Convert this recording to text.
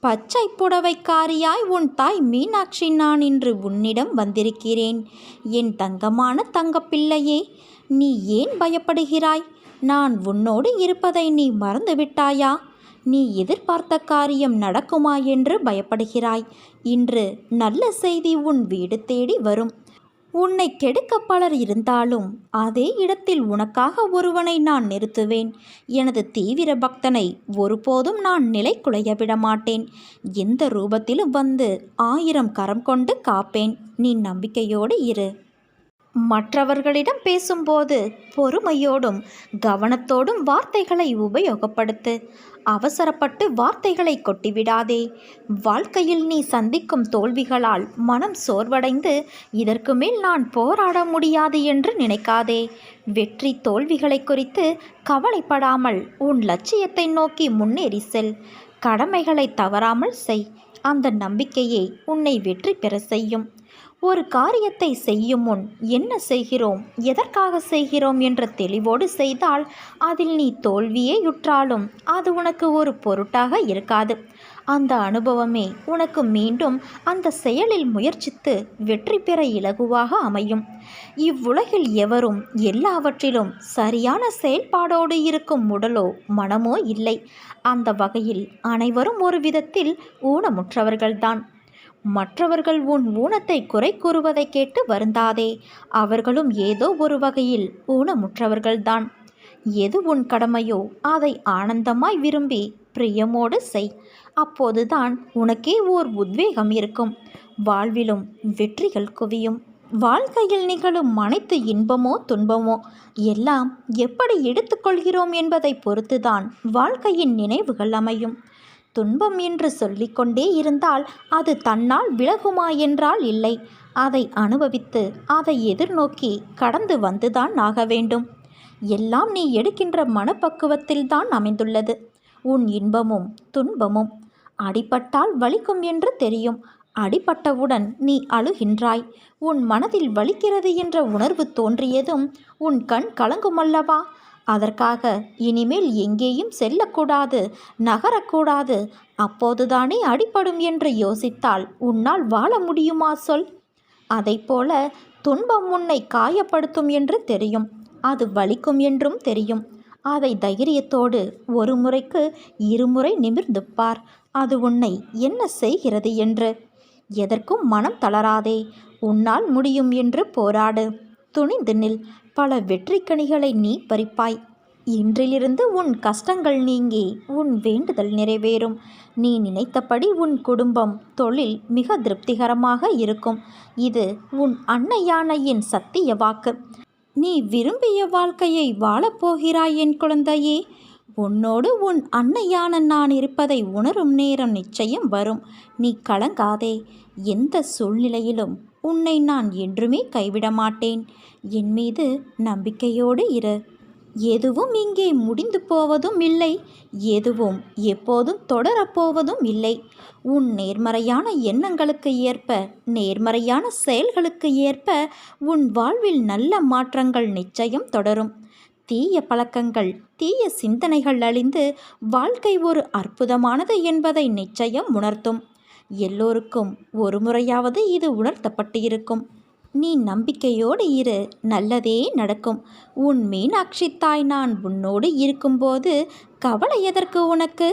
பச்சை புடவைக்காரியாய் உன் தாய் மீனாட்சி நான் இன்று உன்னிடம் வந்திருக்கிறேன். என் தங்கமான தங்கப்பிள்ளையே, நீ ஏன் பயப்படுகிறாய்? நான் உன்னோடு இருப்பதை நீ மறந்துவிட்டாயா? நீ எதிர்பார்த்த காரியம் நடக்குமா என்று பயப்படுகிறாய். இன்று நல்ல செய்தி உன் வீடு தேடி வரும். உன்னை கெடுக்க பலர் இருந்தாலும் அதே இடத்தில் உனக்காக ஒருவனை நான் நிறுத்துவேன். எனது தீவிர பக்தனை ஒருபோதும் நான் நிலை குலைய விட மாட்டேன். எந்த ரூபத்திலும் வந்து 1000 கரம் கொண்டு காப்பேன். நீ நம்பிக்கையோடு இரு. மற்றவர்களிடம் பேசும்போது பொறுமையோடும் கவனத்தோடும் வார்த்தைகளை உபயோகப்படுத்து. அவசரப்பட்டு வார்த்தைகளை கொட்டிவிடாதே. வாழ்க்கையில் நீ சந்திக்கும் தோல்விகளால் மனம் சோர்வடைந்து இதற்கு மேல் நான் போராட முடியாது என்று நினைக்காதே. வெற்றி தோல்விகளை குறித்து கவலைப்படாமல் உன் லட்சியத்தை நோக்கி முன்னேறி செல். கடமைகளை தவறாமல் செய். அந்த நம்பிக்கையே உன்னை வெற்றி பெற செய்யும். ஒரு காரியத்தை செய்யும் முன் என்ன செய்கிறோம், எதற்காக செய்கிறோம் என்ற தெளிவோடு செய்தால் அதில் நீ தோல்வியேயுற்றாலும் அது உனக்கு ஒரு பொருட்டாக இருக்காது. அந்த அனுபவமே உனக்கு மீண்டும் அந்த செயலில் முயற்சித்து வெற்றி பெற இலகுவாக அமையும். இவ்வுலகில் எவரும் எல்லாவற்றிலும் சரியான செயல்பாடோடு இருக்கும் உடலோ மனமோ இல்லை. அந்த வகையில் அனைவரும் ஒரு விதத்தில் ஊனமுற்றவர்கள்தான். மற்றவர்கள் உன் ஊனத்தை குறை கூறுவதை கேட்டு வருந்தாதே. அவர்களும் ஏதோ ஒரு வகையில் ஊனமுற்றவர்கள்தான். எது உன் கடமையோ அதை ஆனந்தமாய் விரும்பி பிரியமோடு செய். அப்போதுதான் உனக்கே ஓர் உத்வேகம் இருக்கும். வாழ்விலும் வெற்றிகள் குவியும். வாழ்க்கையில் நிகழும் அனைத்து இன்பமோ துன்பமோ எல்லாம் எப்படி எடுத்துக்கொள்கிறோம் என்பதை பொறுத்துதான் வாழ்க்கையின் நினைவுகள் அமையும். துன்பம் என்று சொல்லிக்கொண்டே இருந்தால் அது தன்னால் விலகுமா என்றால் இல்லை. அதை அனுபவித்து அதை எதிர்நோக்கி கடந்து வந்துதான் ஆக வேண்டும். எல்லாம் நீ எடுக்கின்ற மனப்பக்குவத்தில்தான் அமைந்துள்ளது. உன் இன்பமும் துன்பமும். அடிபட்டால் வலிக்கும் என்று தெரியும். அடிபட்டவுடன் நீ அழுகின்றாய். உன் மனதில் வலிக்கிறது என்ற உணர்வு தோன்றியதும் உன் கண் கலங்குமல்லவா? அதற்காக இனிமேல் எங்கேயும் செல்லக்கூடாது, நகரக்கூடாது, அப்போதுதானே அடிபடும் என்று யோசித்தால் உன்னால் வாழ முடியுமா சொல்? அதைப்போல துன்பம் உன்னை காயப்படுத்தும் என்று தெரியும். அது வலிக்கும் என்றும் தெரியும். அதை தைரியத்தோடு ஒரு முறைக்கு 2 முறை நிமிர்ந்து பார். அது உன்னை என்ன செய்கிறது என்று. எதற்கும் மனம் தளராதே. உன்னால் முடியும் என்று போராடு. துணிந்து நில். பல வெற்றிக்கனிகளை நீ பறிப்பாய். இன்றிலிருந்து உன் கஷ்டங்கள் நீங்கி உன் வேண்டுதல் நிறைவேறும். நீ நினைத்தபடி உன் குடும்பம், தொழில் மிக திருப்திகரமாக இருக்கும். இது உன் அன்னையான என் சத்திய வாக்கு. நீ விரும்பிய வாழ்க்கையை வாழப்போகிறாய் என் குழந்தையே. உன்னோடு உன் அன்னையான நான் இருப்பதை உணரும் நேரம் நிச்சயம் வரும். நீ கலங்காதே. எந்த சூழ்நிலையிலும் உன்னை நான் என்றுமே கைவிட மாட்டேன். என் மீது நம்பிக்கையோடு இரு. எதுவும் இங்கே முடிந்து போவதும் இல்லை. எதுவும் எப்போதும் தொடரப்போவதும் இல்லை. உன் நேர்மறையான எண்ணங்களுக்கு ஏற்ப, நேர்மறையான செயல்களுக்கு ஏற்ப உன் வாழ்வில் நல்ல மாற்றங்கள் நிச்சயம் தொடரும். தீய பழக்கங்கள், தீய சிந்தனைகள் அழிந்து வாழ்க்கை ஒரு அற்புதமானது என்பதை நிச்சயம் உணர்த்தும். எல்லோருக்கும் ஒரு முறையாவது இது உணர்த்தப்பட்டு இருக்கும். நீ நம்பிக்கையோடு இரு. நல்லதே நடக்கும். உன் மீனாட்சி தாய் நான் உன்னோடு இருக்கும்போது கவலை எதற்கு உனக்கு?